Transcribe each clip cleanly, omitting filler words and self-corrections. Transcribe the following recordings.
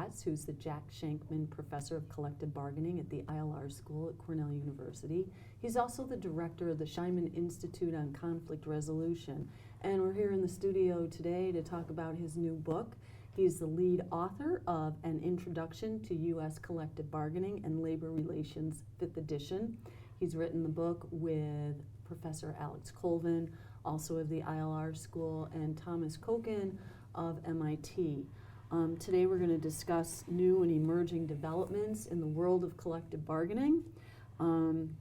Katz, who's the Jack Sheinkman Professor of Collective Bargaining at the ILR School at Cornell University. He's also the director of the Scheinman Institute on Conflict Resolution. And we're here in the studio today to talk about his new book. He's the lead author of An Introduction to U.S. Collective Bargaining and Labor Relations, 5th edition. He's written the book with Professor Colvin, also of the ILR School, and Thomas Kochan of MIT. Today we're going to discuss new and emerging developments in the world of collective bargaining. And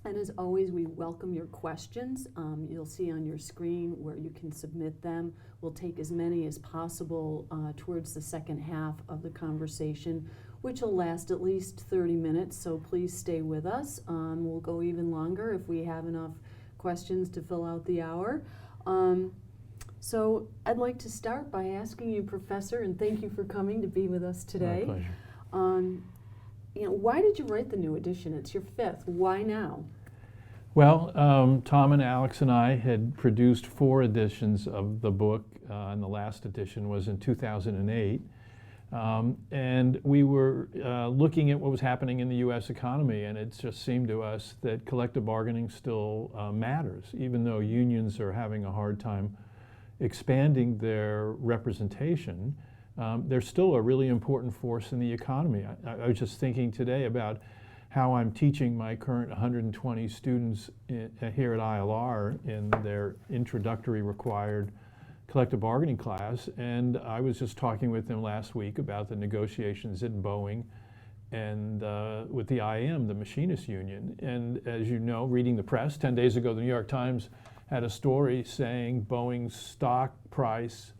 as always, we welcome your questions. You'll see on your screen where you can submit them. We'll take as many as possible towards the second half of the conversation, which will last at least 30 minutes, so please stay with us. We'll go even longer if we have enough questions to fill out the hour. So I'd like to start by asking you, Professor, and thank you for coming to be with us today. My pleasure. Why did you write the new edition? It's your 5th. Why now? Well, Tom and Alex and I had produced 4 editions of the book, and the last edition was in 2008. And we were looking at what was happening in the U.S. economy, and it just seemed to us that collective bargaining still matters, even though unions are having a hard time expanding their representation. They're still a really important force in the economy. I was just thinking today about how I'm teaching my current 120 students here at ILR in their introductory required collective bargaining class, and I was just talking with them last week about the negotiations at Boeing and with the IAM, the Machinists Union. And as you know, reading the press, 10 days ago the New York Times had a story saying Boeing's stock price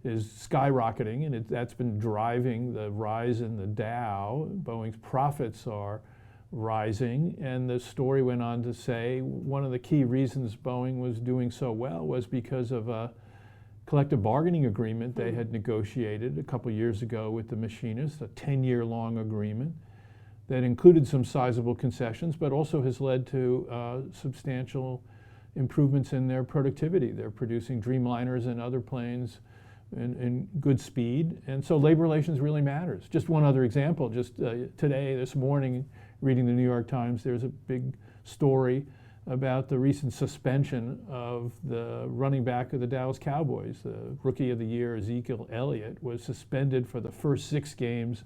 is skyrocketing, and that's been driving the rise in the Dow. Boeing's profits are rising, and the story went on to say one of the key reasons Boeing was doing so well was because of a collective bargaining agreement they had negotiated a couple years ago with the machinists, a 10-year-long agreement that included some sizable concessions, but also has led to substantial improvements in their productivity. They're producing Dreamliners and other planes in good speed, and so labor relations really matters. Just one other example, just today, this morning, reading the New York Times, there's a big story about the recent suspension of the running back of the Dallas Cowboys. The Rookie of the Year, Ezekiel Elliott, was suspended for the first 6 games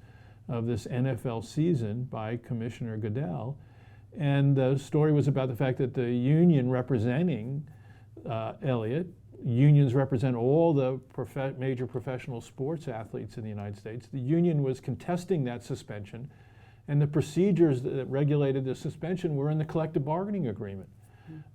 of this NFL season by Commissioner Goodell. And the story was about the fact that the union representing Elliott, unions represent all the major professional sports athletes in the United States. The union was contesting that suspension, and the procedures that regulated the suspension were in the collective bargaining agreement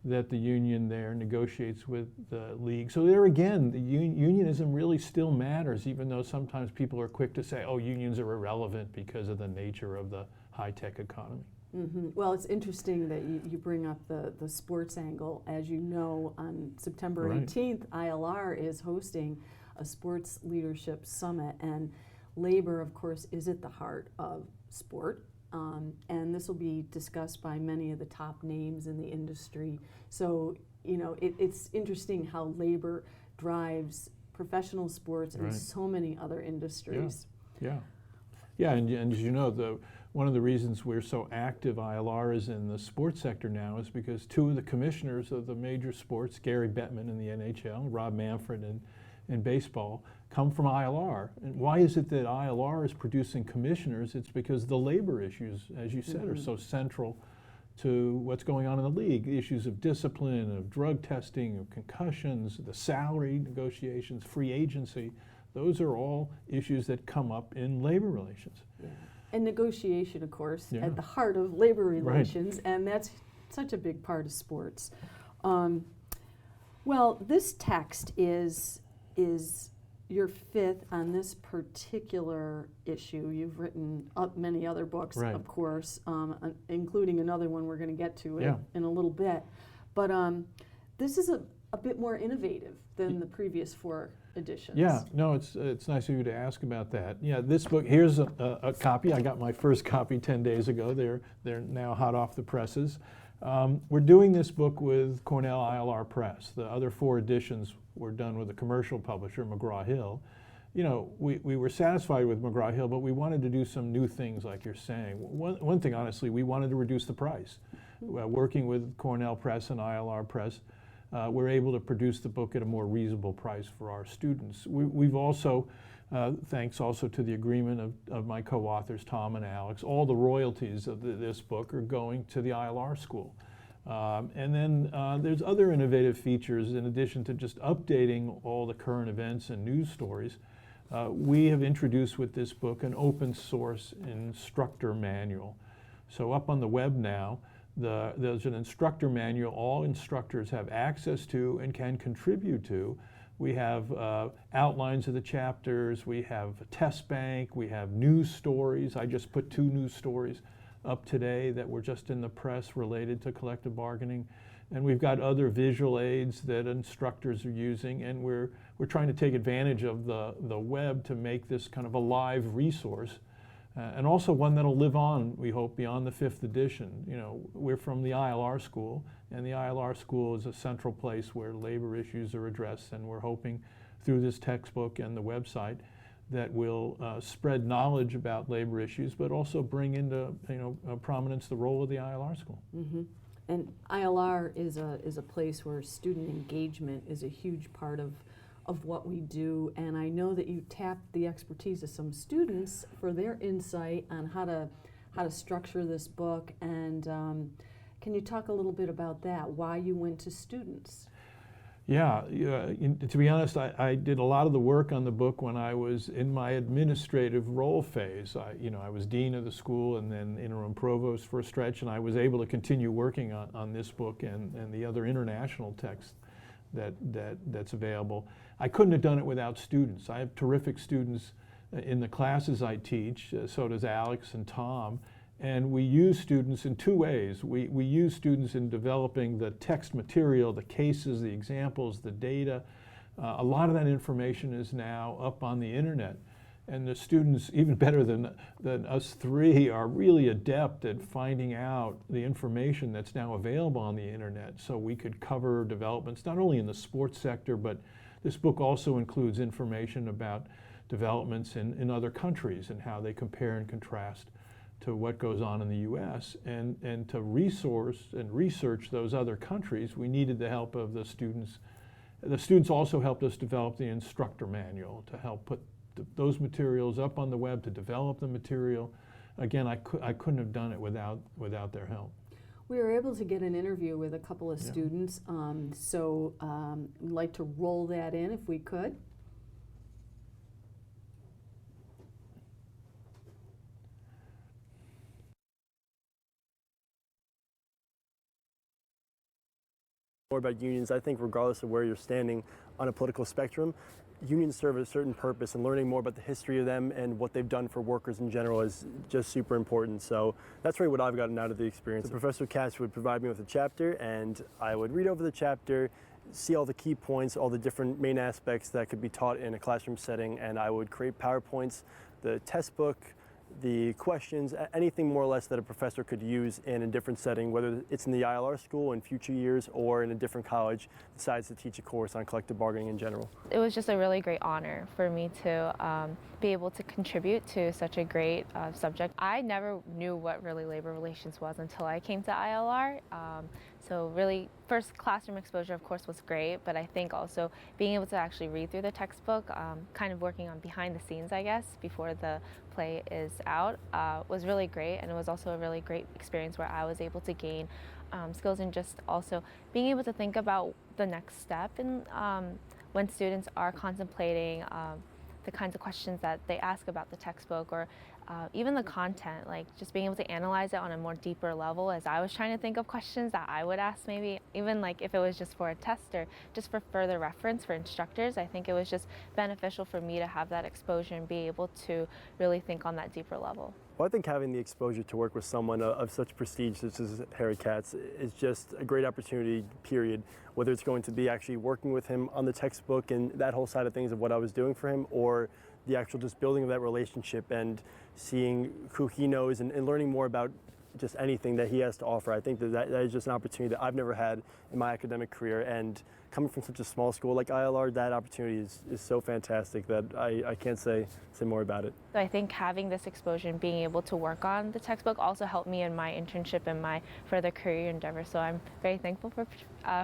that the union there negotiates with the league. So there again, the unionism really still matters, even though sometimes people are quick to say, oh, unions are irrelevant because of the nature of the high-tech economy. Mm-hmm. Well, it's interesting that you bring up the sports angle. As you know, on September 18th, ILR is hosting a sports leadership summit, and labor, of course, is at the heart of sport. And this will be discussed by many of the top names in the industry. So, it's interesting how labor drives professional sports and so many other industries. Yeah, and as you know, one of the reasons we're so active, ILR, is in the sports sector now is because 2 of the commissioners of the major sports, Gary Bettman in the NHL, Rob Manfred in baseball, come from ILR. And why is it that ILR is producing commissioners? It's because the labor issues, as you said, are so central to what's going on in the league. The issues of discipline, of drug testing, of concussions, the salary negotiations, free agency. Those are all issues that come up in labor relations. Yeah. And negotiation, of course, at the heart of labor relations, and that's such a big part of sports. Well, this text is your 5th on this particular issue. You've written up many other books, of course, including another one we're going to get to in a little bit. But this is a bit more innovative than the previous 4 editions. Yeah, no, it's nice of you to ask about that. Yeah, this book, here's a copy. I got my first copy 10 days ago. They're now hot off the presses. We're doing this book with Cornell ILR Press. The other 4 editions were done with a commercial publisher, McGraw-Hill. you know, we were satisfied with McGraw-Hill, but we wanted to do some new things, like you're saying. One thing, honestly, we wanted to reduce the price. Working with Cornell Press and ILR Press, we're able to produce the book at a more reasonable price for our students. We've also, thanks also to the agreement of my co-authors, Tom and Alex, all the royalties of this book are going to the ILR school. And then there's other innovative features in addition to just updating all the current events and news stories. We have introduced with this book an open source instructor manual. So up on the web now, there's an instructor manual all instructors have access to and can contribute to. We have outlines of the chapters, we have a test bank, we have news stories. I just put 2 news stories up today that were just in the press related to collective bargaining. And we've got other visual aids that instructors are using, and we're trying to take advantage of the web to make this kind of a live resource. And also one that'll live on, we hope, beyond the 5th edition. You know, we're from the ILR school, and the ILR school is a central place where labor issues are addressed, and we're hoping through this textbook and the website that will spread knowledge about labor issues, but also bring into prominence the role of the ILR school. Mm-hmm. And ILR is a place where student engagement is a huge part of what we do, and I know that you tapped the expertise of some students for their insight on how to structure this book. And can you talk a little bit about that? Why you went to students? Yeah, to be honest, I did a lot of the work on the book when I was in my administrative role phase. I was dean of the school and then interim provost for a stretch, and I was able to continue working on this book and the other international text that's available. I couldn't have done it without students. I have terrific students in the classes I teach, so does Alex and Tom, and we use students in 2 ways. We use students in developing the text material, the cases, the examples, the data. A lot of that information is now up on the internet, and the students, even better than us 3, are really adept at finding out the information that's now available on the internet, so we could cover developments not only in the sports sector, but this book also includes information about developments in other countries and how they compare and contrast to what goes on in the US. And to resource and research those other countries, we needed the help of the students. The students also helped us develop the instructor manual to help put those materials up on the web, to develop the material. Again, I couldn't have done it without their help. We were able to get an interview with a couple of students, so we'd like to roll that in if we could. More about unions, I think regardless of where you're standing on a political spectrum, unions serve a certain purpose, and learning more about the history of them and what they've done for workers in general is just super important. So that's really what I've gotten out of the experience. Professor Katz would provide me with a chapter, and I would read over the chapter, see all the key points, all the different main aspects that could be taught in a classroom setting, and I would create PowerPoints, the test book, the questions, anything more or less that a professor could use in a different setting, whether it's in the ILR school in future years or in a different college, decides to teach a course on collective bargaining in general. It was just a really great honor for me to be able to contribute to such a great subject. I never knew what really labor relations was until I came to ILR. So really, first classroom exposure, of course, was great, but I think also being able to actually read through the textbook, kind of working on behind the scenes, I guess, before the play is out, was really great, and it was also a really great experience where I was able to gain skills and just also being able to think about the next step in, when students are contemplating the kinds of questions that they ask about the textbook, or even the content, like just being able to analyze it on a more deeper level as I was trying to think of questions that I would ask, maybe even like if it was just for a test or just for further reference for instructors. I think it was just beneficial for me to have that exposure and be able to really think on that deeper level. Well, I think having the exposure to work with someone of such prestige such as Harry Katz is just a great opportunity, period. Whether it's going to be actually working with him on the textbook and that whole side of things of what I was doing for him, or the actual just building of that relationship and seeing who he knows and learning more about just anything that he has to offer. I think that is just an opportunity that I've never had in my academic career, and coming from such a small school like ILR, that opportunity is so fantastic that I can't say more about it. So I think having this exposure and being able to work on the textbook also helped me in my internship and my further career endeavors. So I'm very thankful for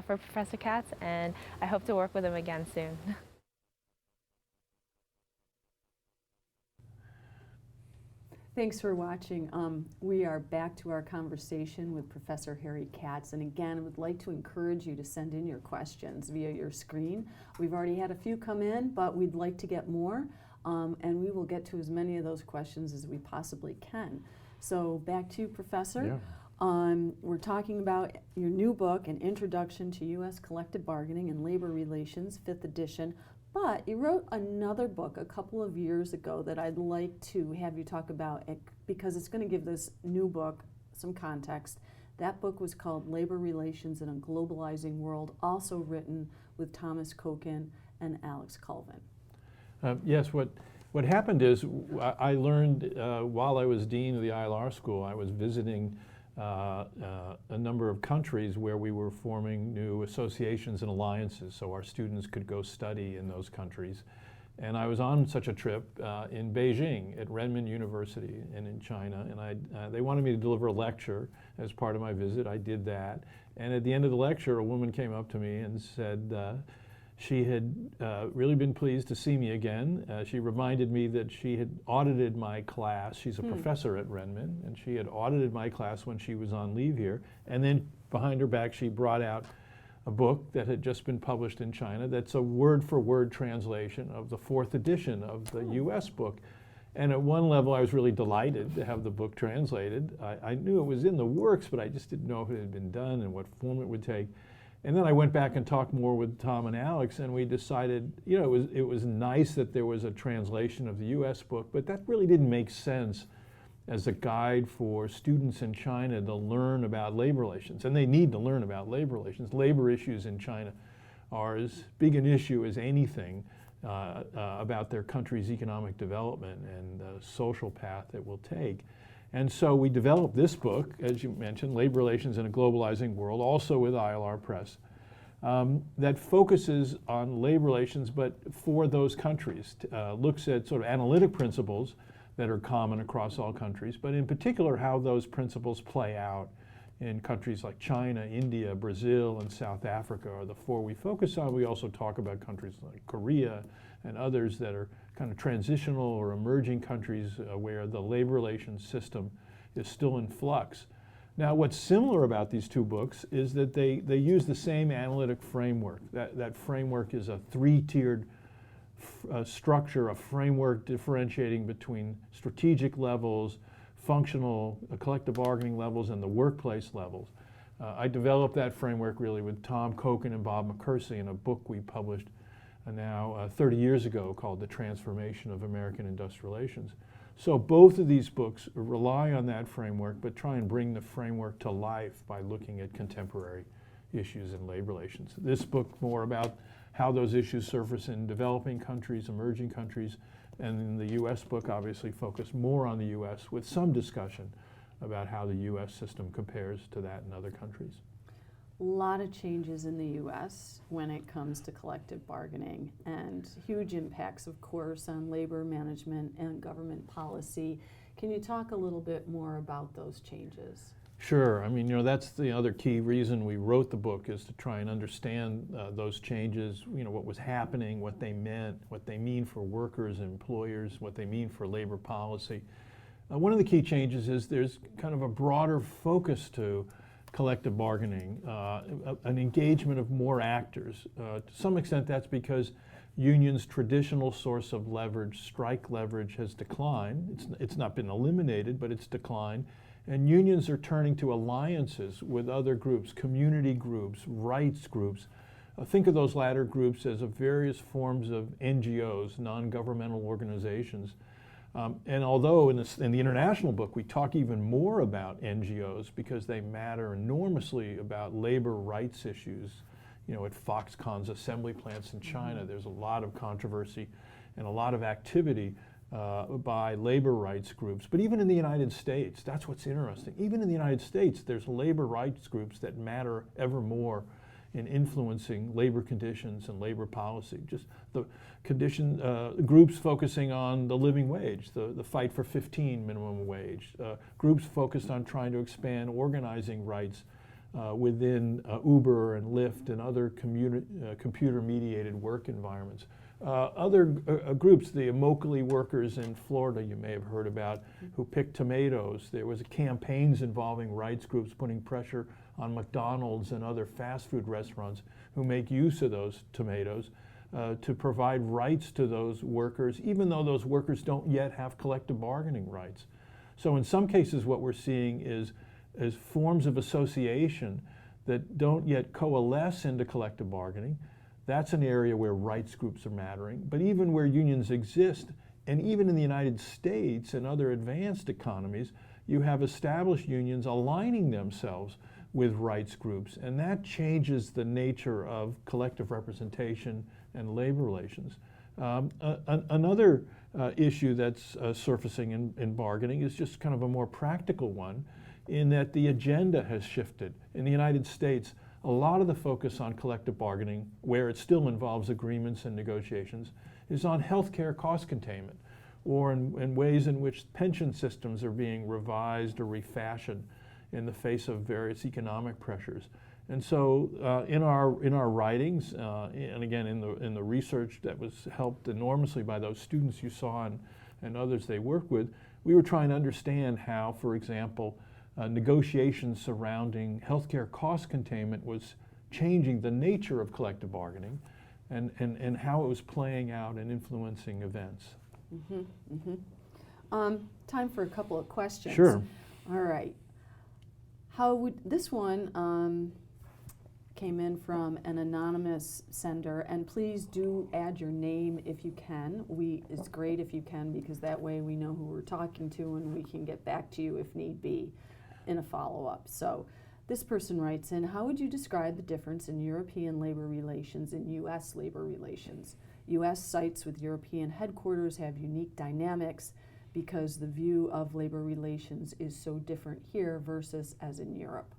Professor Katz, and I hope to work with him again soon. Thanks for watching. We are back to our conversation with Professor Harry Katz, and again, I would like to encourage you to send in your questions via your screen. We've already had a few come in, but we'd like to get more, and we will get to as many of those questions as we possibly can. So back to you, Professor. Yeah. We're talking about your new book, An Introduction to U.S. Collective Bargaining and Labor Relations, 5th edition. But you wrote another book a couple of years ago that I'd like to have you talk about because it's going to give this new book some context. That book was called Labor Relations in a Globalizing World, also written with Thomas Kochan and Alex Colvin. Yes, what happened is I learned while I was dean of the ILR school, I was visiting a number of countries where we were forming new associations and alliances so our students could go study in those countries. And I was on such a trip in Beijing at Renmin University and in China, and they wanted me to deliver a lecture as part of my visit. I did that. And at the end of the lecture, a woman came up to me and said she had really been pleased to see me again. She reminded me that she had audited my class. She's a professor at Renmin, and she had audited my class when she was on leave here. And then behind her back, she brought out a book that had just been published in China that's a word-for-word translation of the 4th edition of the US book. And at one level, I was really delighted to have the book translated. I knew it was in the works, but I just didn't know if it had been done and what form it would take. And then I went back and talked more with Tom and Alex, and we decided, you know, it was nice that there was a translation of the US book, but that really didn't make sense as a guide for students in China to learn about labor relations. And they need to learn about labor relations. Labor issues in China are as big an issue as anything about their country's economic development and the social path it will take. And so we developed this book, as you mentioned, Labor Relations in a Globalizing World, also with ILR Press, that focuses on labor relations, but for those countries, looks at sort of analytic principles that are common across all countries, but in particular how those principles play out in countries like China, India, Brazil, and South Africa are the 4 we focus on. We also talk about countries like Korea and others that are kind of transitional or emerging countries where the labor relations system is still in flux. Now, what's similar about these 2 books is that they use the same analytic framework. That framework is a 3-tiered structure, a framework differentiating between strategic levels, functional collective bargaining levels, and the workplace levels. I developed that framework really with Tom Kochan and Bob McCursey in a book we published now 30 years ago called The Transformation of American Industrial Relations. So both of these books rely on that framework, but try and bring the framework to life by looking at contemporary issues in labor relations. This book more about how those issues surface in developing countries, emerging countries, and in the US book obviously focus more on the US with some discussion about how the US system compares to that in other countries. A lot of changes in the U.S. when it comes to collective bargaining, and huge impacts, of course, on labor management and government policy. Can you talk a little bit more about those changes? Sure. I mean, you know, that's the other key reason we wrote the book, is to try and understand those changes, you know, what was happening, what they meant, what they mean for workers and employers, what they mean for labor policy. One of the key changes is there's kind of a broader focus to collective bargaining, an engagement of more actors. To some extent that's because unions' traditional source of leverage, strike leverage, has declined. It's not been eliminated, but it's declined. And unions are turning to alliances with other groups, community groups, rights groups. Think of those latter groups as various forms of NGOs, non-governmental organizations. And although in the international book we talk even more about NGOs because they matter enormously about labor rights issues, you know, at Foxconn's assembly plants in China, there's a lot of controversy and a lot of activity by labor rights groups. But even in the United States, that's what's interesting. Even in the United States, there's labor rights groups that matter ever more in influencing labor conditions and labor policy. Just the groups focusing on the living wage, the fight for 15 minimum wage, groups focused on trying to expand organizing rights within Uber and Lyft and other computer-mediated work environments. Other groups, the Immokalee workers in Florida, you may have heard about, who picked tomatoes. There was campaigns involving rights groups putting pressure on McDonald's and other fast food restaurants who make use of those tomatoes to provide rights to those workers, even though those workers don't yet have collective bargaining rights. So in some cases what we're seeing is forms of association that don't yet coalesce into collective bargaining. That's an area where rights groups are mattering. But even where unions exist, and even in the United States and other advanced economies, you have established unions aligning themselves with rights groups, and that changes the nature of collective representation and labor relations. Another issue that's surfacing in bargaining is just kind of a more practical one, in that the agenda has shifted. In the United States, a lot of the focus on collective bargaining, where it still involves agreements and negotiations, is on healthcare cost containment, or in ways in which pension systems are being revised or refashioned in the face of various economic pressures. And so in our writings, and again in the research that was helped enormously by those students you saw and others they worked with, we were trying to understand how, for example, negotiations surrounding healthcare cost containment was changing the nature of collective bargaining and how it was playing out and influencing events. Time for a couple of questions. Sure. All right. How would this one came in from an anonymous sender, and please do add your name if you can. It's great if you can, because that way we know who we're talking to and we can get back to you if need be in a follow-up. So this person writes in, how would you describe the difference in European labor relations and U.S. labor relations? U.S. sites with European headquarters have unique dynamics because the view of labor relations is so different here versus as in Europe.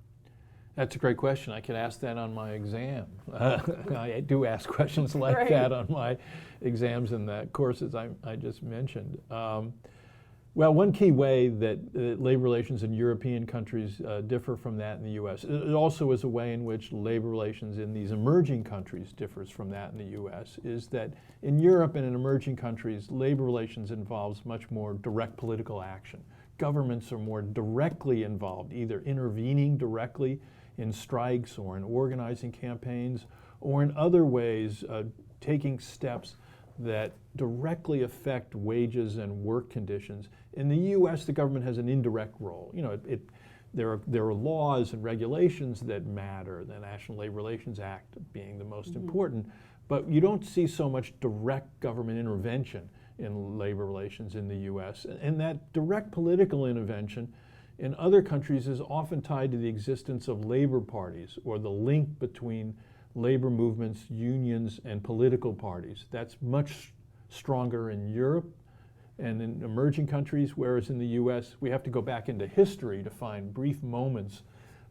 That's a great question. I could ask that on my exam. I do ask questions like Right. that on my exams and the courses I just mentioned. Well, one key way that labor relations in European countries differ from that in the U.S. It also is a way in which labor relations in these emerging countries differs from that in the U.S. is that in Europe and in emerging countries, labor relations involves much more direct political action. Governments are more directly involved, either intervening directly in strikes or in organizing campaigns, or in other ways taking steps that directly affect wages and work conditions. In the U.S., the government has an indirect role. You know, there are laws and regulations that matter, the National Labor Relations Act being the most important, but you don't see so much direct government intervention in labor relations in the U.S. And that direct political intervention in other countries is often tied to the existence of labor parties, or the link between labor movements, unions, and political parties. That's much stronger in Europe and in emerging countries, whereas in the U.S. we have to go back into history to find brief moments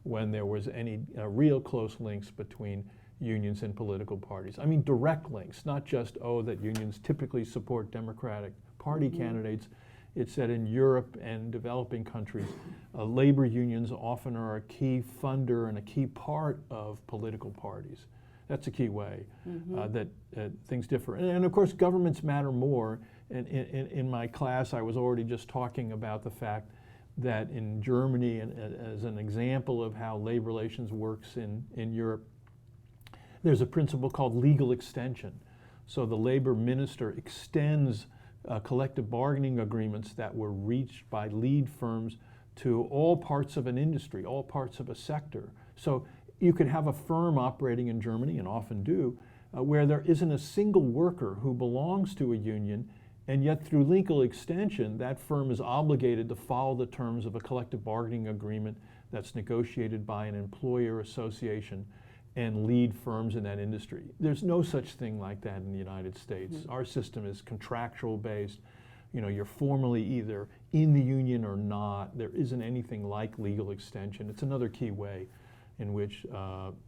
when there was any real close links between unions and political parties. I mean direct links, not just, that unions typically support Democratic Party candidates. It's that in Europe and developing countries, labor unions often are a key funder and a key part of political parties. That's a key way that things differ. And of course, governments matter more. And in my class, I was already just talking about the fact that in Germany, and as an example of how labor relations works in Europe, there's a principle called legal extension. So the labor minister extends collective bargaining agreements that were reached by lead firms to all parts of an industry, all parts of a sector. So you could have a firm operating in Germany, and often do, where there isn't a single worker who belongs to a union, and yet through legal extension, that firm is obligated to follow the terms of a collective bargaining agreement that's negotiated by an employer association and lead firms in that industry. There's no such thing like that in the United States. Our system is contractual based. you're formally either in the union or not. There isn't anything like legal extension. It's another key way in which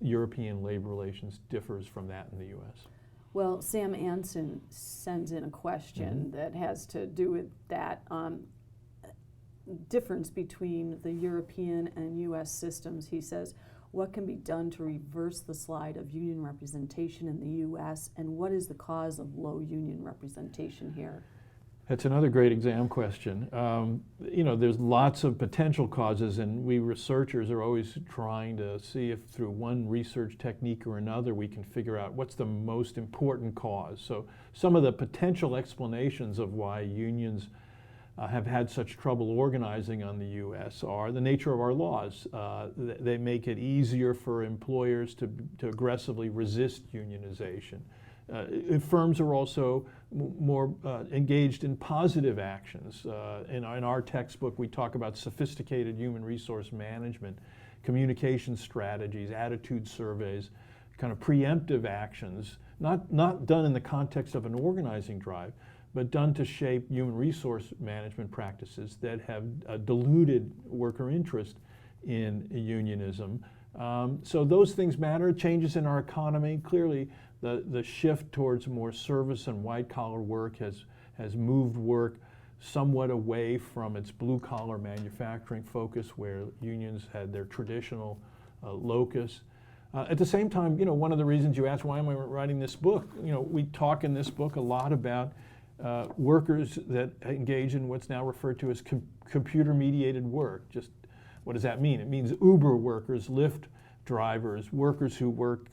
European labor relations differs from that in the U.S. Well, Sam Anson sends in a question that has to do with that difference between the European and U.S. systems. He says, what can be done to reverse the slide of union representation in the U.S., and what is the cause of low union representation here? That's another great exam question. There's lots of potential causes, and we researchers are always trying to see if through one research technique or another we can figure out what's the most important cause. So some of the potential explanations of why unions have had such trouble organizing on the U.S. are the nature of our laws. They make it easier for employers to aggressively resist unionization. Firms are also more engaged in positive actions. In our textbook, we talk about sophisticated human resource management, communication strategies, attitude surveys, kind of preemptive actions, not done in the context of an organizing drive, but done to shape human resource management practices that have diluted worker interest in unionism. So those things matter. Changes in our economy, clearly the shift towards more service and white-collar work has moved work somewhat away from its blue-collar manufacturing focus where unions had their traditional locus. At the same time, one of the reasons you asked why am I writing this book, we talk in this book a lot about workers that engage in what's now referred to as computer-mediated work. Just what does that mean? It means Uber workers, Lyft drivers, workers who work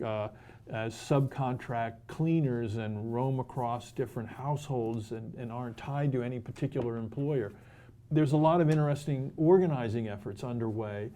as subcontract cleaners and roam across different households and aren't tied to any particular employer. There's a lot of interesting organizing efforts underway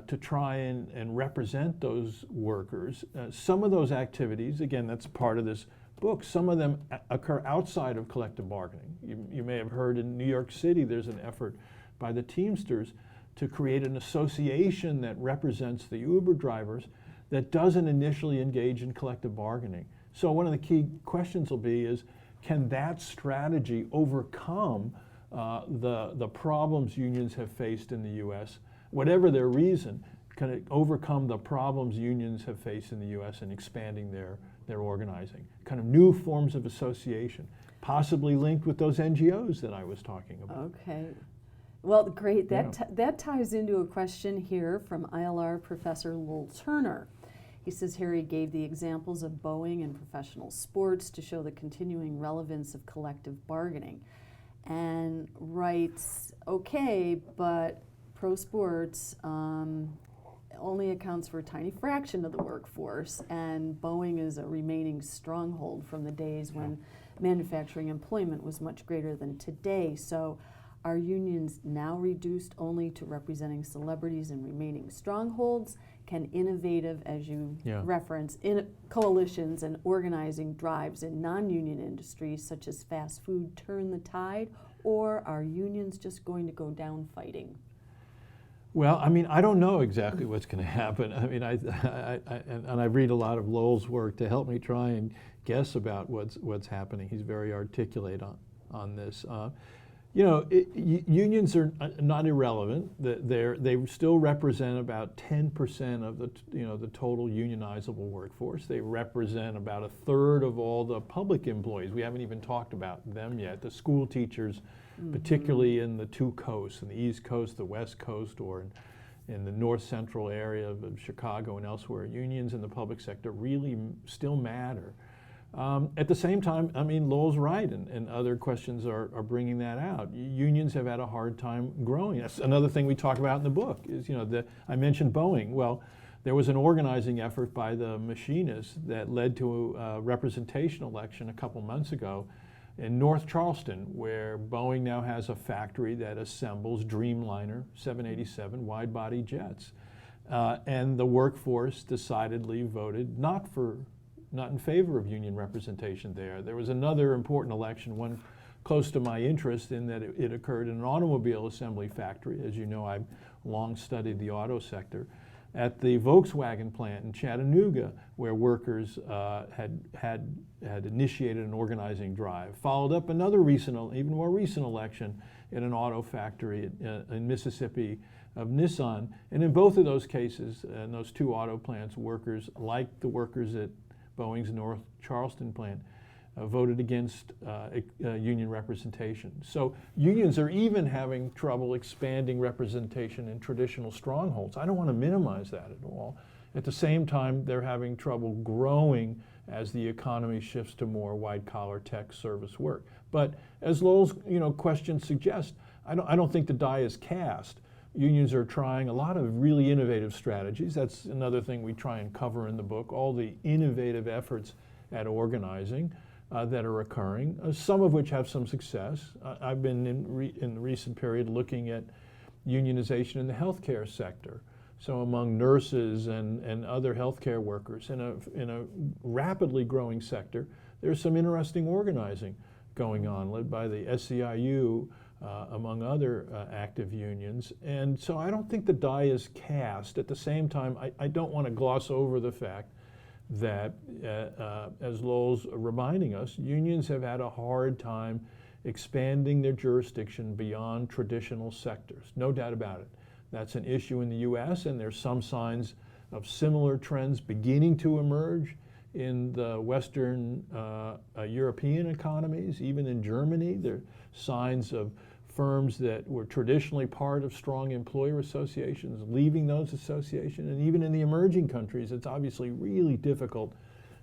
to try and represent those workers. Some of those activities, again, that's part of this book, some of them occur outside of collective bargaining. You may have heard in New York City there's an effort by the Teamsters to create an association that represents the Uber drivers that doesn't initially engage in collective bargaining. So one of the key questions will be is, can that strategy overcome the problems unions have faced in the U.S., whatever their reason, can it overcome the problems unions have faced in the U.S. in expanding their organizing? Kind of new forms of association, possibly linked with those NGOs that I was talking about. Okay. Well, great. That ties into a question here from ILR Professor Lowell Turner. He says Harry gave the examples of Boeing and professional sports to show the continuing relevance of collective bargaining, and writes, okay, but pro sports only accounts for a tiny fraction of the workforce, and Boeing is a remaining stronghold from the days when manufacturing employment was much greater than today. So are unions now reduced only to representing celebrities and remaining strongholds? Can innovative, as you reference, coalitions and organizing drives in non-union industries such as fast food turn the tide, or are unions just going to go down fighting? Well, I don't know exactly what's going to happen. I read a lot of Lowell's work to help me try and guess about what's happening. He's very articulate on this. Unions are not irrelevant. They still represent about 10% of the total unionizable workforce. They represent about a third of all the public employees. We haven't even talked about them yet. The school teachers, particularly in the two coasts, in the East Coast, the West Coast, or in the north central area of Chicago and elsewhere, unions in the public sector really still matter. At the same time, Lowell's right, and other questions are bringing that out. Unions have had a hard time growing. That's another thing we talk about in the book is, I mentioned Boeing. Well, there was an organizing effort by the machinists that led to a representation election a couple months ago in North Charleston, where Boeing now has a factory that assembles Dreamliner 787 wide-body jets. And the workforce decidedly voted not in favor of union representation there. There was another important election, one close to my interest in that it occurred in an automobile assembly factory. As you know, I've long studied the auto sector. at the Volkswagen plant in Chattanooga, where workers had initiated an organizing drive. Followed up another even more recent election in an auto factory in Mississippi of Nissan. And in both of those cases, in those two auto plants, workers, like the workers at Boeing's North Charleston plant, voted against union representation. So unions are even having trouble expanding representation in traditional strongholds. I don't want to minimize that at all. At the same time, they're having trouble growing as the economy shifts to more white-collar tech service work. But as Lowell's question suggests, I don't think the die is cast. Unions are trying a lot of really innovative strategies. That's another thing we try and cover in the book, all the innovative efforts at organizing that are occurring, some of which have some success. I've been in the recent period looking at unionization in the healthcare sector. So among nurses and other healthcare workers in a rapidly growing sector, there's some interesting organizing going on, led by the SEIU, among other active unions. And so I don't think the die is cast. At the same time, I don't want to gloss over the fact that, as Lowell's reminding us, unions have had a hard time expanding their jurisdiction beyond traditional sectors. No doubt about it. That's an issue in the US, and there's some signs of similar trends beginning to emerge in the Western European economies. Even in Germany, there are signs of firms that were traditionally part of strong employer associations leaving those associations. And even in the emerging countries, it's obviously really difficult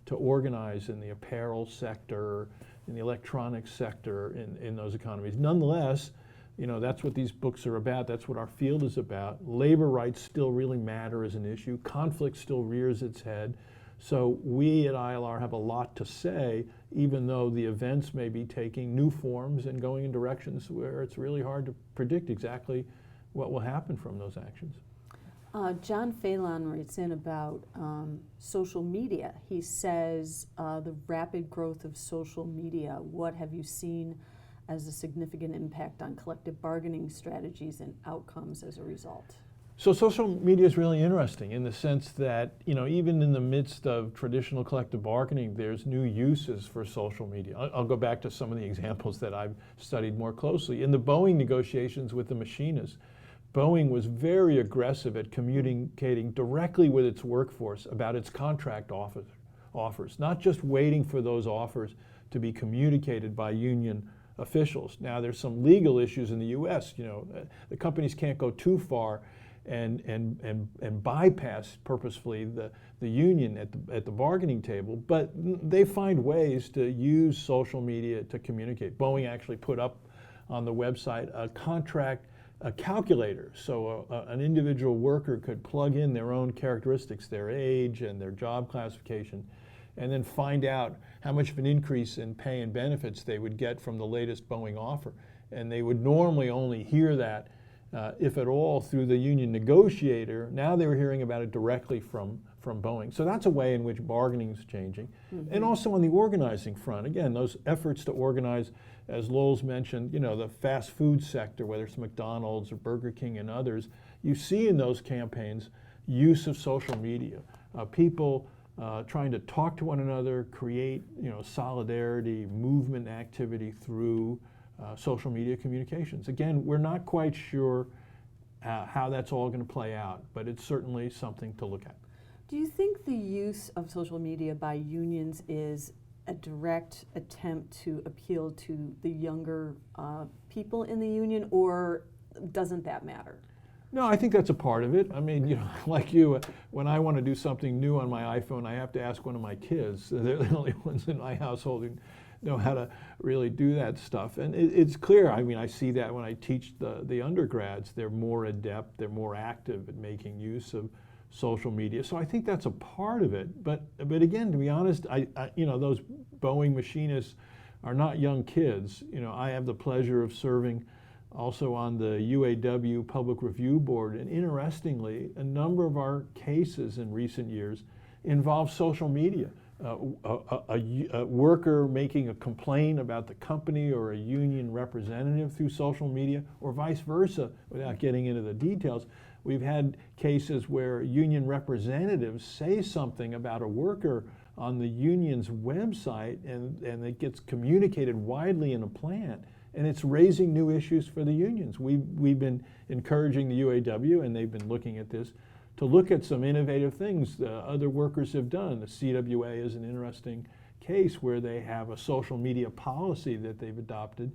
to organize in the apparel sector, in the electronics sector, in those economies. Nonetheless, that's what these books are about. That's what our field is about. Labor rights still really matter as an issue. Conflict still rears its head. So we at ILR have a lot to say, even though the events may be taking new forms and going in directions where it's really hard to predict exactly what will happen from those actions. John Phelan writes in about social media. He says the rapid growth of social media, what have you seen as a significant impact on collective bargaining strategies and outcomes as a result? So social media is really interesting in the sense that, even in the midst of traditional collective bargaining, there's new uses for social media. I'll go back to some of the examples that I've studied more closely. In the Boeing negotiations with the machinists, Boeing was very aggressive at communicating directly with its workforce about its contract offers, not just waiting for those offers to be communicated by union officials. Now, there's some legal issues in the US. The companies can't go too far and bypass purposefully the union at the bargaining table, but they find ways to use social media to communicate. Boeing actually put up on the website a calculator, so an individual worker could plug in their own characteristics, their age and their job classification, and then find out how much of an increase in pay and benefits they would get from the latest Boeing offer. And they would normally only hear that, if at all, through the union negotiator. Now they were hearing about it directly from Boeing. So that's a way in which bargaining is changing. Mm-hmm. And also on the organizing front, again, those efforts to organize, as Lowell's mentioned, the fast food sector, whether it's McDonald's or Burger King and others, you see in those campaigns use of social media. People trying to talk to one another, create solidarity, movement activity through social media communications. Again, we're not quite sure how that's all going to play out, but it's certainly something to look at. Do you think the use of social media by unions is a direct attempt to appeal to the younger people in the union, or doesn't that matter? No, I think that's a part of it. I mean, like you, when I want to do something new on my iPhone, I have to ask one of my kids. They're the only ones in my household who know how to really do that stuff. And it's clear, I mean, I see that when I teach the undergrads. They're more adept, they're more active at making use of social media. So I think that's a part of it. But again, to be honest, I those Boeing machinists are not young kids. I have the pleasure of serving also on the UAW Public Review Board, and interestingly, a number of our cases in recent years involve social media. a worker making a complaint about the company or a union representative through social media, or vice versa, without getting into the details. We've had cases where union representatives say something about a worker on the union's website, and it gets communicated widely in a plant, and it's raising new issues for the unions. We've been encouraging the UAW, and they've been looking at this, to look at some innovative things other workers have done. The CWA is an interesting case where they have a social media policy that they've adopted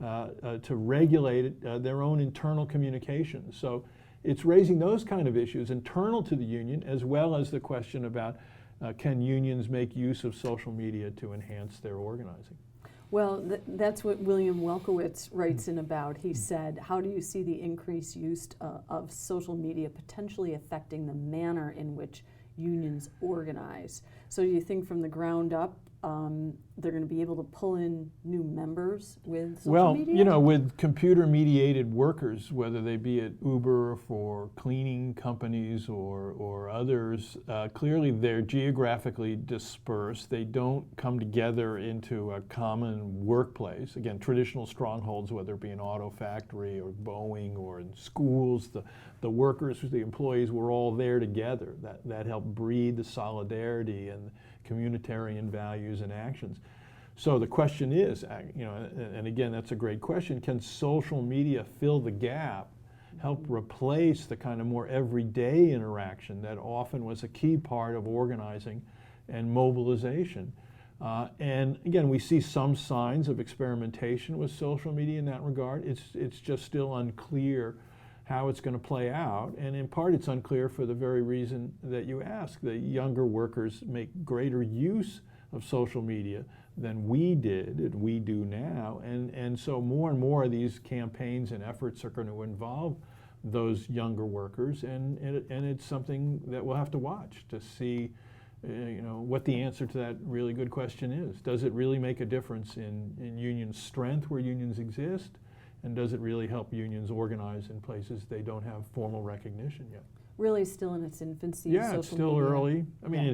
to regulate their own internal communication. So it's raising those kind of issues internal to the union, as well as the question about can unions make use of social media to enhance their organizing. Well, that's what William Welkowitz writes in about. He said, how do you see the increased use of social media potentially affecting the manner in which unions organize? So do you think from the ground up they're going to be able to pull in new members with social media? Well, you know, with computer-mediated workers, whether they be at Uber for cleaning companies or others, clearly they're geographically dispersed. They don't come together into a common workplace. Again, traditional strongholds, whether it be an auto factory or Boeing or in schools, the workers, the employees were all there together. That helped breed the solidarity and communitarian values and actions. So the question is, you know, and again, that's a great question, can social media fill the gap, help replace the kind of more everyday interaction that often was a key part of organizing and mobilization? And again, we see some signs of experimentation with social media in that regard. It's just still unclear how it's going to play out, and in part it's unclear for the very reason that you ask. The younger workers make greater use of social media than we did and we do now, and so more and more of these campaigns and efforts are going to involve those younger workers, and it's something that we'll have to watch to see you know, what the answer to that really good question is. Does it really make a difference in union strength where unions exist? And does it really help unions organize in places they don't have formal recognition yet? Really still in its infancy. Yeah, it's still media. early. I mean, Yeah.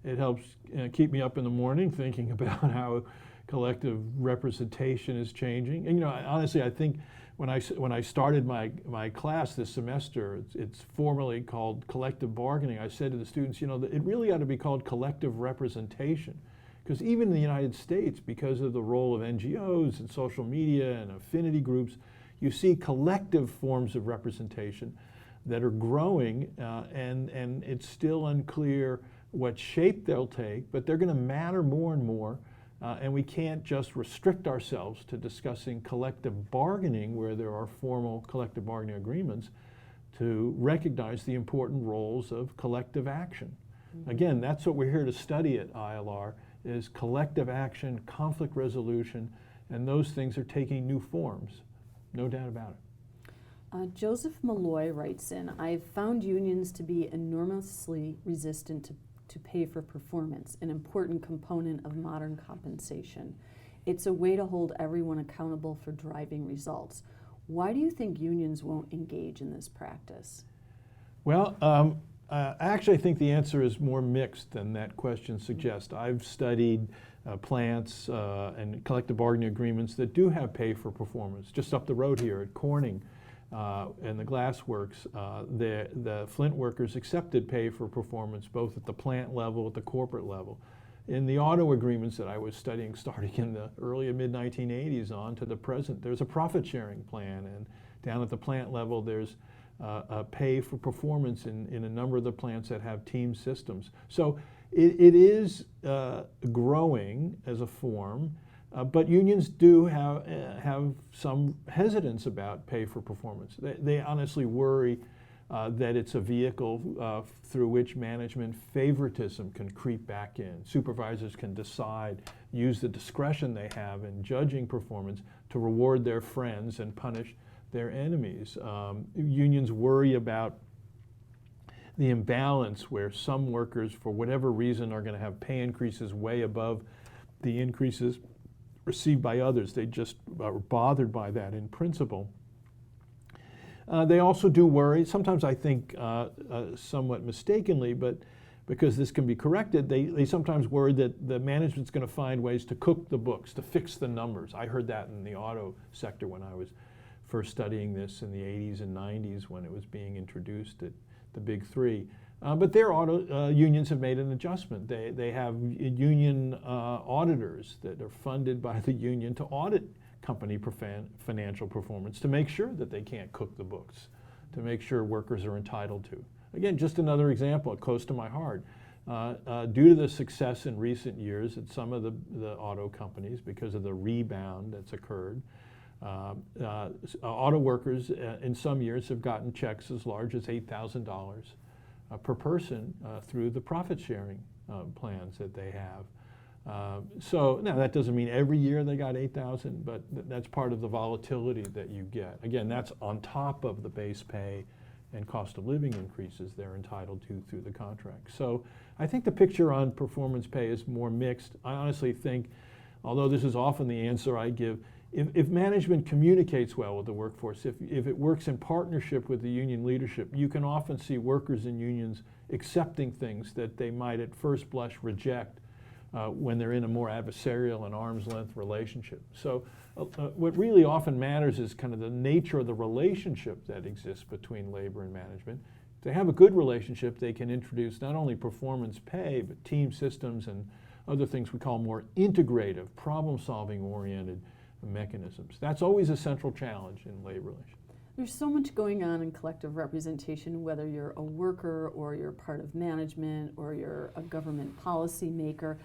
it helps keep me up in the morning thinking about how collective representation is changing. And you know, honestly, I think when I started my class this semester, it's formally called collective bargaining. I said to the students, you know, it really ought to be called collective representation. Because even in the United States, because of the role of NGOs and social media and affinity groups, you see collective forms of representation that are growing, and it's still unclear what shape they'll take, but they're going to matter more and more, and we can't just restrict ourselves to discussing collective bargaining where there are formal collective bargaining agreements to recognize the important roles of collective action. Mm-hmm. Again, that's what we're here to study at ILR, is collective action, conflict resolution, and those things are taking new forms, no doubt about it. Joseph Malloy writes in, I've found unions to be enormously resistant to pay for performance, an important component of modern compensation. It's a way to hold everyone accountable for driving results. Why do you think unions won't engage in this practice? Well, actually, I think the answer is more mixed than that question suggests. I've studied plants and collective bargaining agreements that do have pay for performance. Just up the road here at Corning and the glass works, the Flint workers accepted pay for performance both at the plant level, at the corporate level. In the auto agreements that I was studying starting in the early and mid-1980s on to the present, there's a profit sharing plan, and down at the plant level there's pay for performance in a number of the plants that have team systems. So it is growing as a form, but unions do have some hesitance about pay for performance. They honestly worry that it's a vehicle through which management favoritism can creep back in. Supervisors can decide, use the discretion they have in judging performance to reward their friends and punish their enemies. Unions worry about the imbalance where some workers, for whatever reason, are going to have pay increases way above the increases received by others. They just are bothered by that in principle. They also do worry, sometimes I think somewhat mistakenly, but because this can be corrected, they sometimes worry that the management's going to find ways to cook the books, to fix the numbers. I heard that in the auto sector when I was first studying this in the 80s and 90s when it was being introduced at the big three. But their auto unions have made an adjustment. They have union auditors that are funded by the union to audit company financial performance, to make sure that they can't cook the books, to make sure workers are entitled to. Again, just another example, close to my heart. Due to the success in recent years at some of the auto companies, because of the rebound that's occurred, auto workers in some years have gotten checks as large as $8,000 per person through the profit sharing plans that they have. So now that doesn't mean every year they got 8,000, but that's part of the volatility that you get. Again, that's on top of the base pay and cost of living increases they're entitled to through the contract. So I think the picture on performance pay is more mixed. I honestly think, although this is often the answer I give, if management communicates well with the workforce, if it works in partnership with the union leadership, you can often see workers and unions accepting things that they might at first blush reject when they're in a more adversarial and arm's length relationship. So what really often matters is kind of the nature of the relationship that exists between labor and management. If they have a good relationship, they can introduce not only performance pay, but team systems and other things we call more integrative, problem-solving oriented mechanisms. That's always a central challenge in labor relations. There's so much going on in collective representation, whether you're a worker or you're part of management or you're a government policy maker.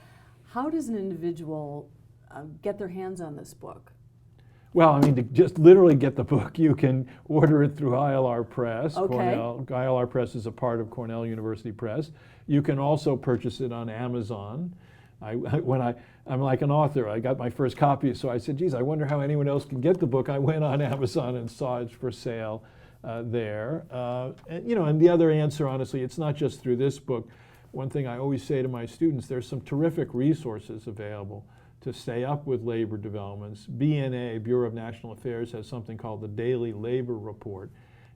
How does an individual get their hands on this book? Well, I mean, to just literally get the book, you can order it through ILR Press. Okay. ILR Press is a part of Cornell University Press. You can also purchase it on Amazon. I'm like an author. I got my first copy, so I said, geez, I wonder how anyone else can get the book. I went on Amazon and saw it for sale there. And the other answer, honestly, it's not just through this book. One thing I always say to my students, there's some terrific resources available to stay up with labor developments. BNA, Bureau of National Affairs, has something called the Daily Labor Report.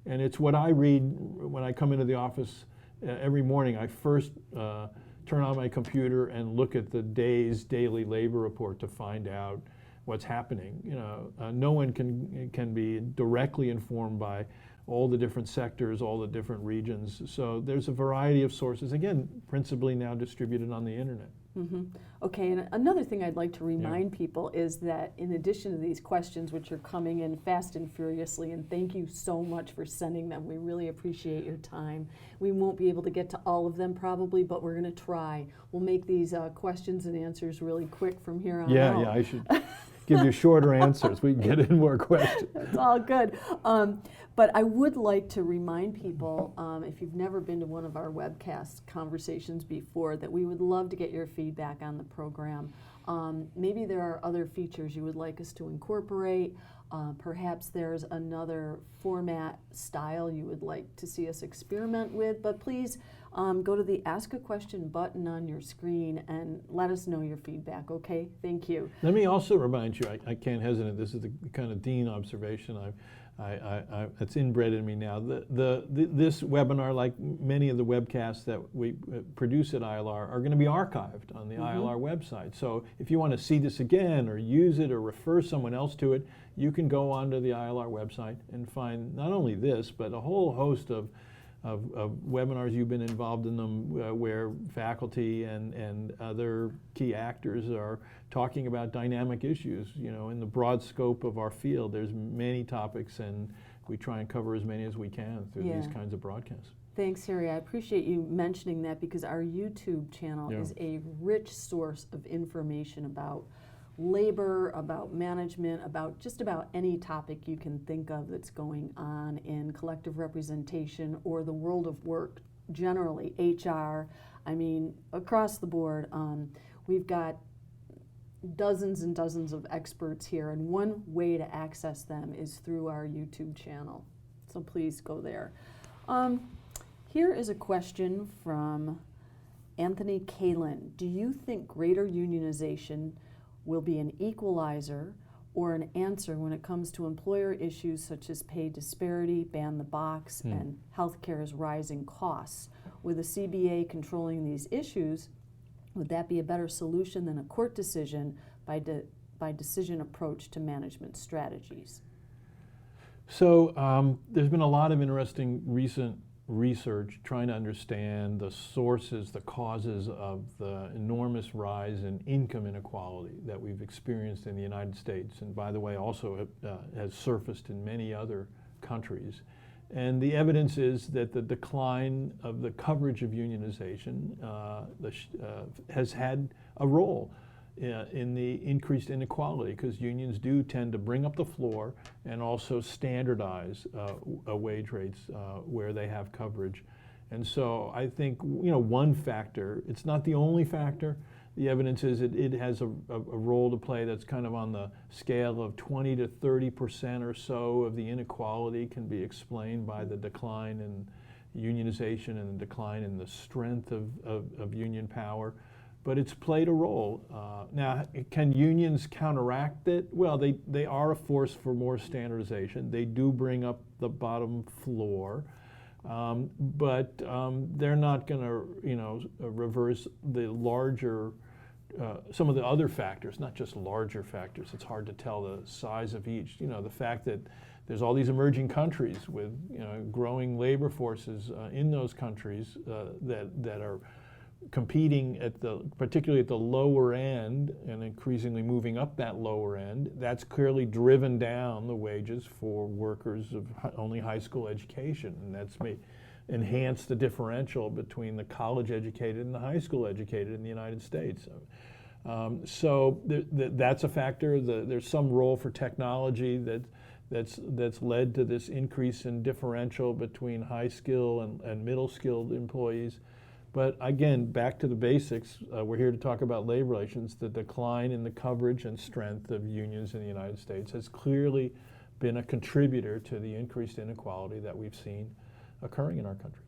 And it's what I read when I come into the office every morning. I first turn on my computer and look at the day's daily labor report to find out what's happening. No one can be directly informed by all the different sectors, all the different regions. So there's a variety of sources, again, principally now distributed on the internet. Mm-hmm. Okay, and another thing I'd like to remind people is that in addition to these questions, which are coming in fast and furiously, and thank you so much for sending them, we really appreciate your time. We won't be able to get to all of them probably, but we're going to try. We'll make these questions and answers really quick from here on out. Yeah, I should give you shorter answers. We can get in more questions. It's all good. But I would like to remind people, if you've never been to one of our webcast conversations before, that we would love to get your feedback on the program. Maybe there are other features you would like us to incorporate. Perhaps there's another format style you would like to see us experiment with, but please go to the Ask a Question button on your screen and let us know your feedback, okay? Thank you. Let me also remind you, I can't hesitate, this is the kind of dean observation that's inbred in me now. This webinar, like many of the webcasts that we produce at ILR, are going to be archived on the ILR website. So if you want to see this again or use it or refer someone else to it, you can go onto the ILR website and find not only this, but a whole host of webinars you've been involved in them where faculty and other key actors are talking about dynamic issues. In the broad scope of our field, there's many topics, and we try and cover as many as we can through these kinds of broadcasts. Thanks, Harry. I appreciate you mentioning that because our YouTube channel is a rich source of information about labor, about management, about just about any topic you can think of that's going on in collective representation or the world of work generally, HR, I mean, across the board. We've got dozens and dozens of experts here, and one way to access them is through our YouTube channel. So please go there. Here is a question from Anthony Kalin. Do you think greater unionization will be an equalizer or an answer when it comes to employer issues such as pay disparity, ban the box, and healthcare's rising costs? with the CBA controlling these issues, would that be a better solution than a court decision by decision approach to management strategies? So there's been a lot of interesting recent research trying to understand the sources, the causes of the enormous rise in income inequality that we've experienced in the United States, and by the way also has surfaced in many other countries. And the evidence is that the decline of the coverage of unionization has had a role in the increased inequality, because unions do tend to bring up the floor and also standardize wage rates where they have coverage. And so I think, one factor, it's not the only factor. The evidence is it has a role to play that's kind of on the scale of 20 to 30% or so of the inequality can be explained by the decline in unionization and the decline in the strength of union power. But it's played a role. Now, can unions counteract it? Well, they are a force for more standardization. They do bring up the bottom floor, but they're not going to, reverse the larger, some of the other factors, not just larger factors. It's hard to tell the size of each. The fact that there's all these emerging countries with, growing labor forces in those countries that are competing particularly at the lower end and increasingly moving up that lower end. That's clearly driven down the wages for workers of only high school education, and that's enhanced the differential between the college educated and the high school educated in the United States. So that's a factor. There's some role for technology that's led to this increase in differential between high skill and middle skilled employees. But again, back to the basics, we're here to talk about labor relations. The decline in the coverage and strength of unions in the United States has clearly been a contributor to the increased inequality that we've seen occurring in our country.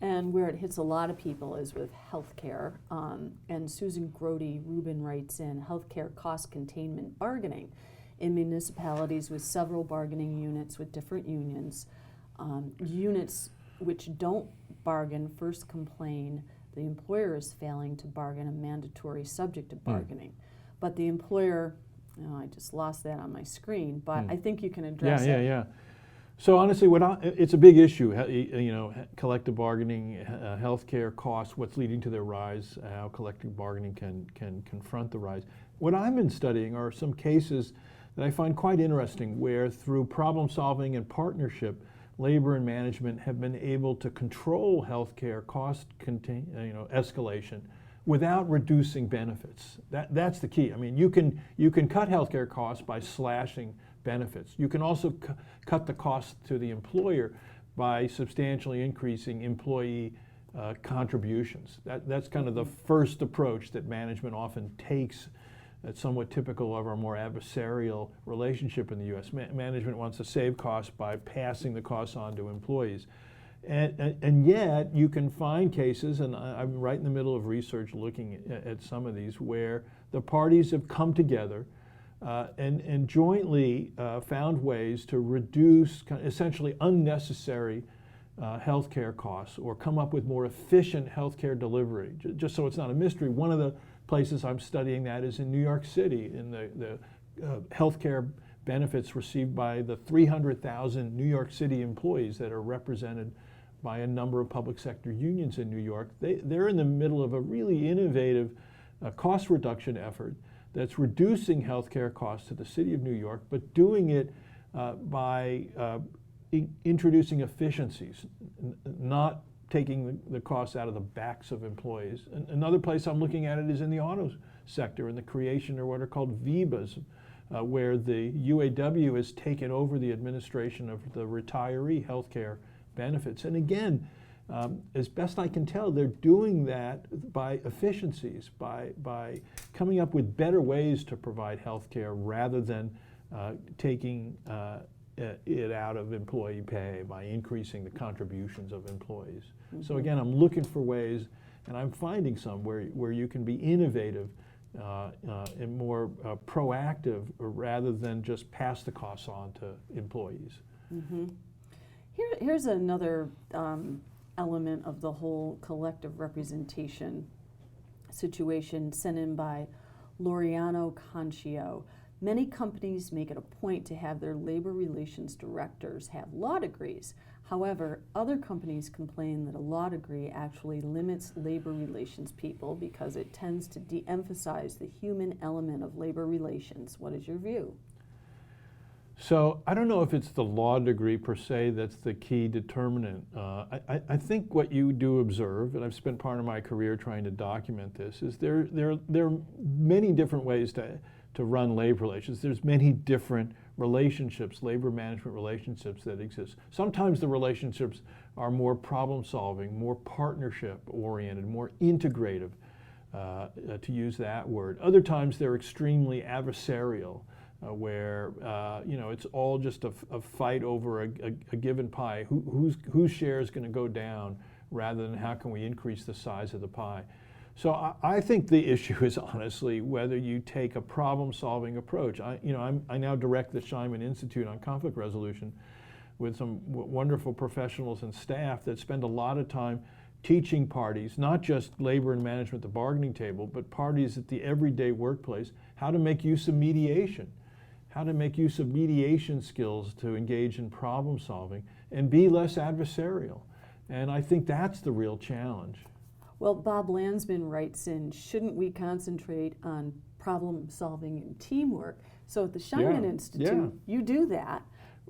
And where it hits a lot of people is with healthcare. And Susan Grody-Rubin writes in healthcare cost containment bargaining in municipalities with several bargaining units with different unions. Units which don't bargain first complain the employer is failing to bargain a mandatory subject of bargaining. But the employer, I just lost that on my screen, but I think you can address it. Yeah. So honestly, it's a big issue, collective bargaining, healthcare costs, what's leading to their rise, how collective bargaining can confront the rise. What I've been studying are some cases that I find quite interesting where through problem solving and partnership, labor and management have been able to control healthcare cost escalation without reducing benefits. That's the key. I mean, you can cut healthcare costs by slashing benefits. You can also cut the cost to the employer by substantially increasing employee contributions. That's kind of the first approach that management often takes. That's somewhat typical of our more adversarial relationship in the U.S. Management wants to save costs by passing the costs on to employees. And yet you can find cases, and I'm right in the middle of research looking at some of these, where the parties have come together and jointly found ways to reduce essentially unnecessary healthcare costs or come up with more efficient healthcare delivery. Just so it's not a mystery, one of the places I'm studying that is in New York City, in the healthcare benefits received by the 300,000 New York City employees that are represented by a number of public sector unions in New York. They're in the middle of a really innovative cost reduction effort that's reducing healthcare costs to the city of New York, but doing it by introducing efficiencies, not taking the costs out of the backs of employees. Another place I'm looking at it is in the auto sector, in the creation of what are called VEBAs, where the UAW has taken over the administration of the retiree healthcare benefits. And again, as best I can tell, they're doing that by efficiencies, by coming up with better ways to provide healthcare rather than taking it out of employee pay by increasing the contributions of employees. So again, I'm looking for ways, and I'm finding some where you can be innovative and more proactive rather than just pass the costs on to employees. Here's another element of the whole collective representation situation sent in by Laureano Conchio. Many companies make it a point to have their labor relations directors have law degrees. However, other companies complain that a law degree actually limits labor relations people because it tends to de-emphasize the human element of labor relations. What is your view? So I don't know if it's the law degree per se that's the key determinant. I think what you do observe, and I've spent part of my career trying to document this, is there are many different ways to run labor relations. There's many different relationships, labor management relationships that exist. Sometimes the relationships are more problem solving, more partnership oriented, more integrative, to use that word. Other times they're extremely adversarial. Where it's all just a fight over a given pie. Whose share is going to go down, rather than how can we increase the size of the pie. So I think the issue is honestly whether you take a problem-solving approach. I now direct the Scheinman Institute on Conflict Resolution with some wonderful professionals and staff that spend a lot of time teaching parties, not just labor and management at the bargaining table, but parties at the everyday workplace, how to make use of mediation. How to make use of mediation skills to engage in problem solving and be less adversarial. And I think that's the real challenge. Well, Bob Landsman writes in, shouldn't we concentrate on problem solving and teamwork? So at the Scheinman Institute, you do that,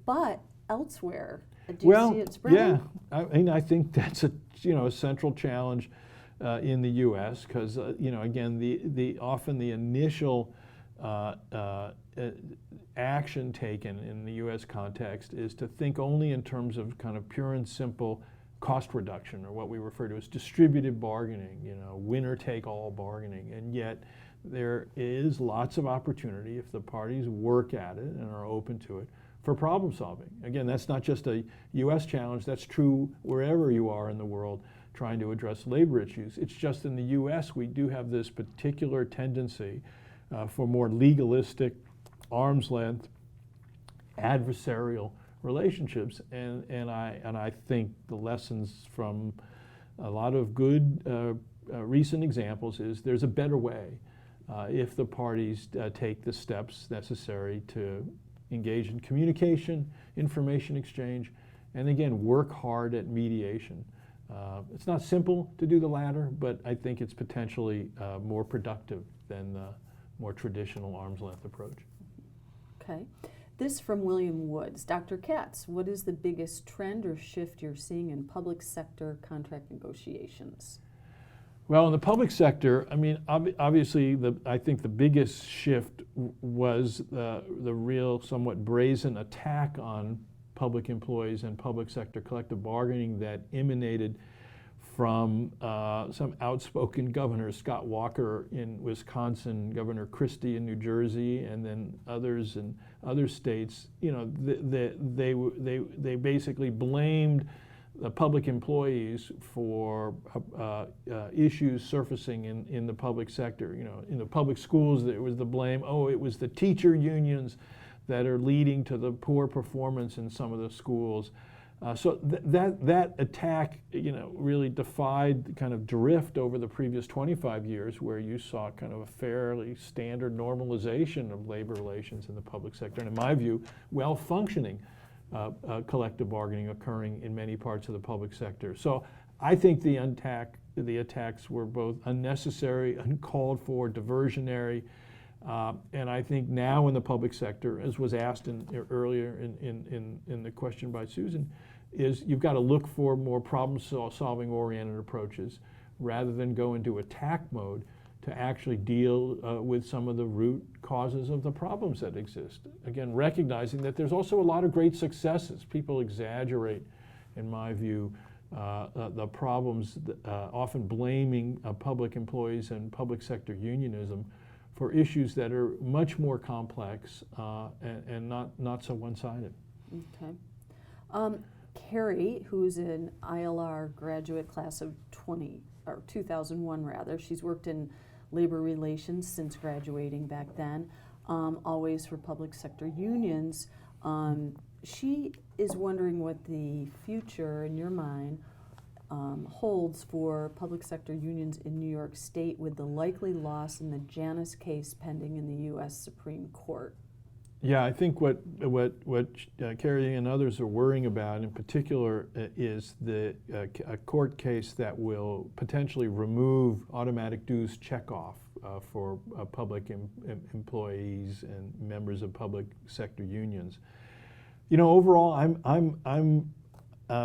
but elsewhere, do you see it spreading? I think that's a central challenge in the U.S. because again, often the initial action taken in the U.S. context is to think only in terms of kind of pure and simple cost reduction, or what we refer to as distributed bargaining, winner-take-all bargaining. And yet there is lots of opportunity if the parties work at it and are open to it for problem solving. Again, that's not just a U.S. challenge, that's true wherever you are in the world trying to address labor issues. It's just in the U.S. we do have this particular tendency for more legalistic, arm's length, adversarial relationships, and I think the lessons from a lot of good recent examples is there's a better way if the parties take the steps necessary to engage in communication, information exchange, and again work hard at mediation. It's not simple to do the latter, but I think it's potentially more productive than the more traditional arm's length approach. Okay. This from William Woods. Dr. Katz, what is the biggest trend or shift you're seeing in public sector contract negotiations? Well, in the public sector, I mean, obviously, I think the biggest shift was the real, somewhat brazen attack on public employees and public sector collective bargaining that emanated from some outspoken governors, Scott Walker in Wisconsin, Governor Christie in New Jersey, and then others in other states. They basically blamed the public employees for issues surfacing in the public sector. In the public schools, there was the blame, it was the teacher unions that are leading to the poor performance in some of the schools. So that attack, really defied the kind of drift over the previous 25 years, where you saw kind of a fairly standard normalization of labor relations in the public sector, and in my view, well-functioning collective bargaining occurring in many parts of the public sector. So I think the attacks were both unnecessary, uncalled for, diversionary, and I think now in the public sector, as was asked earlier in the question by Susan, is you've got to look for more problem-solving oriented approaches rather than go into attack mode to actually deal with some of the root causes of the problems that exist. Again, recognizing that there's also a lot of great successes. People exaggerate, in my view, the problems, often blaming public employees and public sector unionism for issues that are much more complex and not so one-sided. Okay. Carrie, who's an ILR graduate class of 2001 rather, she's worked in labor relations since graduating back then, always for public sector unions. She is wondering what the future, in your mind, holds for public sector unions in New York State with the likely loss in the Janus case pending in the U.S. Supreme Court? Yeah, I think what Carrie and others are worrying about in particular is a court case that will potentially remove automatic dues checkoff for public employees and members of public sector unions. You know, overall,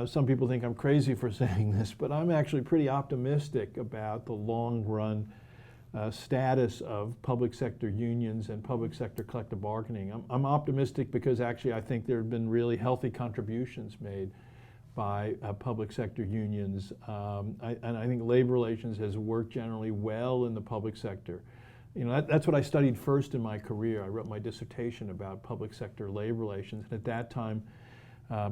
some people think I'm crazy for saying this, but I'm actually pretty optimistic about the long run status of public sector unions and public sector collective bargaining. I'm optimistic because actually I think there have been really healthy contributions made by public sector unions, and I think labor relations has worked generally well in the public sector. You know, that's what I studied first in my career. I wrote my dissertation about public sector labor relations, and at that time,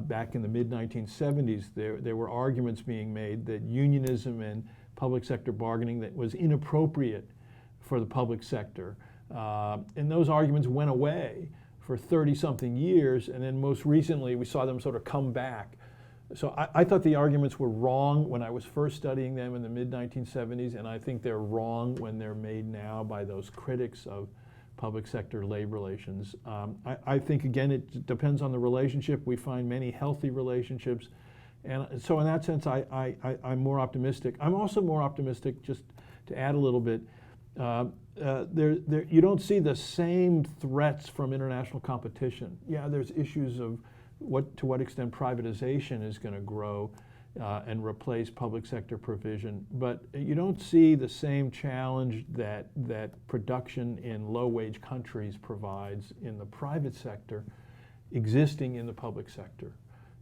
back in the mid-1970s, there were arguments being made that unionism and public sector bargaining that was inappropriate for the public sector. And those arguments went away for 30-something years, and then most recently we saw them sort of come back. So I thought the arguments were wrong when I was first studying them in the mid-1970s, and I think they're wrong when they're made now by those critics of public sector labor relations. I think, again, it depends on the relationship. We find many healthy relationships. And so in that sense, I'm more optimistic. I'm also more optimistic, just to add a little bit, you don't see the same threats from international competition. Yeah, there's issues of to what extent privatization is going to grow and replace public sector provision, but you don't see the same challenge that production in low-wage countries provides in the private sector existing in the public sector.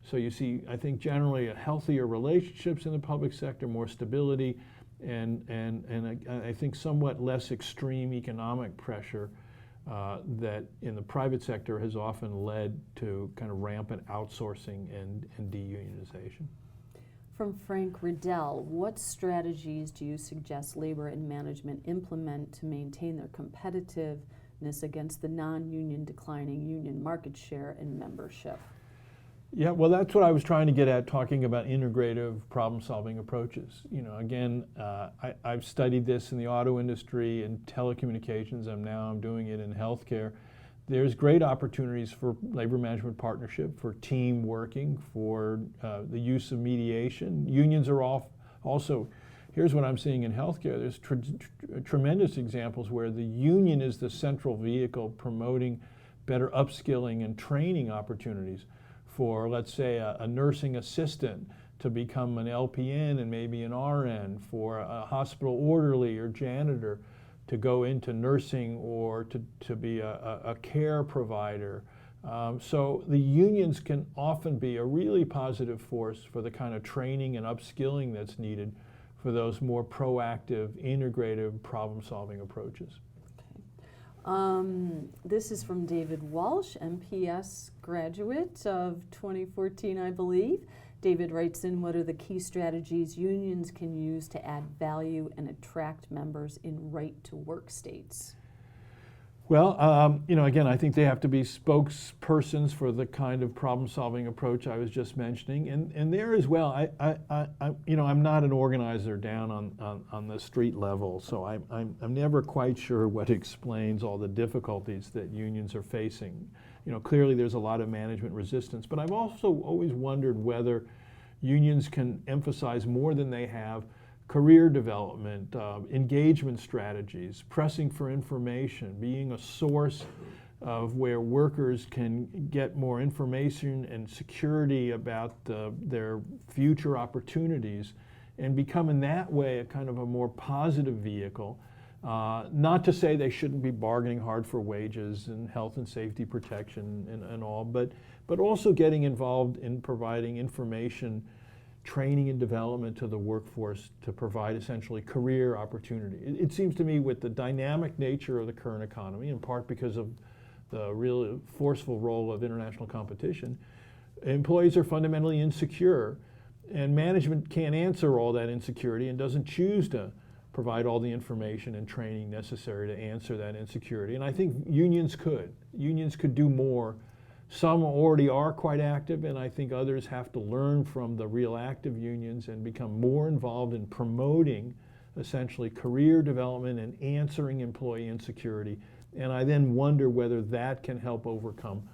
So you see, I think generally healthier relationships in the public sector, more stability, and I think somewhat less extreme economic pressure that in the private sector has often led to kind of rampant outsourcing and deunionization. From Frank Riddell, what strategies do you suggest labor and management implement to maintain their competitiveness against the non-union declining union market share and membership? Yeah, well, that's what I was trying to get at, talking about integrative problem-solving approaches. You know, again, I've studied this in the auto industry and telecommunications. I'm doing it in healthcare. There's great opportunities for labor management partnership, for team working, for the use of mediation. Unions are also, here's what I'm seeing in healthcare. There's tremendous examples where the union is the central vehicle promoting better upskilling and training opportunities for, let's say, a nursing assistant to become an LPN and maybe an RN, for a hospital orderly or janitor to go into nursing or to be a care provider. So the unions can often be a really positive force for the kind of training and upskilling that's needed for those more proactive, integrative problem-solving approaches. This is from David Walsh, MPS graduate of 2014, I believe. David writes in, what are the key strategies unions can use to add value and attract members in right-to-work states? Well, you know, again, I think they have to be spokespersons for the kind of problem-solving approach I was just mentioning, and there as well, you know, I'm not an organizer down on the street level, so I'm never quite sure what explains all the difficulties that unions are facing. You know, clearly there's a lot of management resistance, but I've also always wondered whether unions can emphasize more than they have career development, engagement strategies, pressing for information, being a source of where workers can get more information and security about their future opportunities, and become in that way a kind of a more positive vehicle. Not to say they shouldn't be bargaining hard for wages and health and safety protection and all, but also getting involved in providing information, training and development to the workforce to provide essentially career opportunity. It seems to me with the dynamic nature of the current economy, in part because of the really forceful role of international competition, employees are fundamentally insecure, and management can't answer all that insecurity and doesn't choose to provide all the information and training necessary to answer that insecurity. And I think unions could. Unions could do more Some already are quite active, and I think others have to learn from the real active unions and become more involved in promoting essentially career development and answering employee insecurity. And I then wonder whether that can help overcome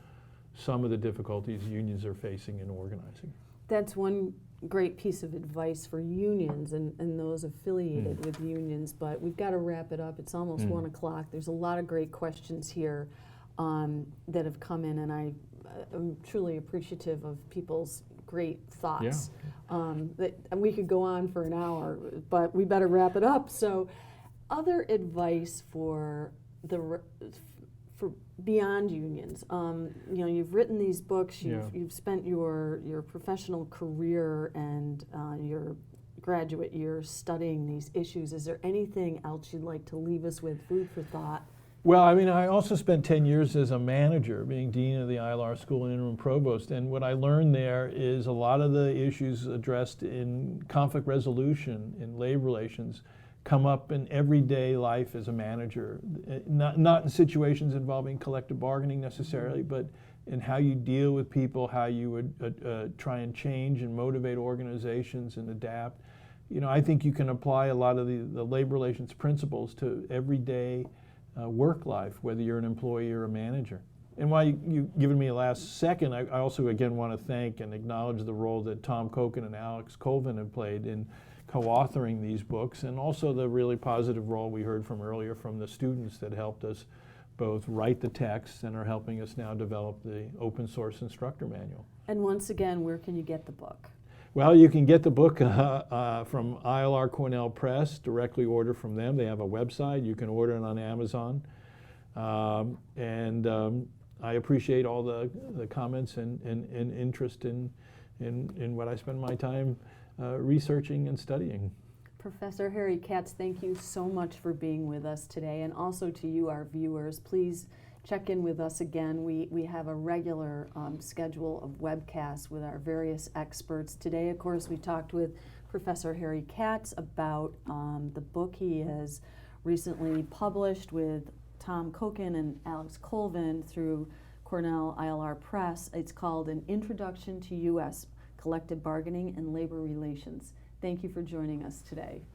some of the difficulties unions are facing in organizing. That's one great piece of advice for unions and those affiliated with unions, but we've got to wrap it up. It's almost 1 o'clock. There's a lot of great questions here that have come in, and I'm truly appreciative of people's great thoughts. That we could go on for an hour, but we better wrap it up. So, other advice for for beyond unions. You know, you've written these books. You've spent your professional career and your graduate years studying these issues. Is there anything else you'd like to leave us with, food for thought? Well, I mean, I also spent 10 years as a manager, being dean of the ILR school and interim provost, and what I learned there is a lot of the issues addressed in conflict resolution, in labor relations, come up in everyday life as a manager. Not in situations involving collective bargaining necessarily, but in how you deal with people, how you would try and change and motivate organizations and adapt. You know, I think you can apply a lot of the labor relations principles to everyday work life, whether you're an employee or a manager. And while you've given me a last second, I also again want to thank and acknowledge the role that Tom Kochan and Alex Colvin have played in co-authoring these books, and also the really positive role we heard from earlier from the students that helped us both write the texts and are helping us now develop the open source instructor manual. And once again, where can you get the book? Well, you can get the book from ILR Cornell Press, directly order from them. They have a website. You can order it on Amazon. I appreciate all the comments and interest in what I spend my time researching and studying. Professor Harry Katz, thank you so much for being with us today, and also to you, our viewers. Please check in with us again. We have a regular schedule of webcasts with our various experts. Today, of course, we talked with Professor Harry Katz about the book he has recently published with Tom Kochan and Alex Colvin through Cornell ILR Press. It's called An Introduction to U.S. Collective Bargaining and Labor Relations. Thank you for joining us today.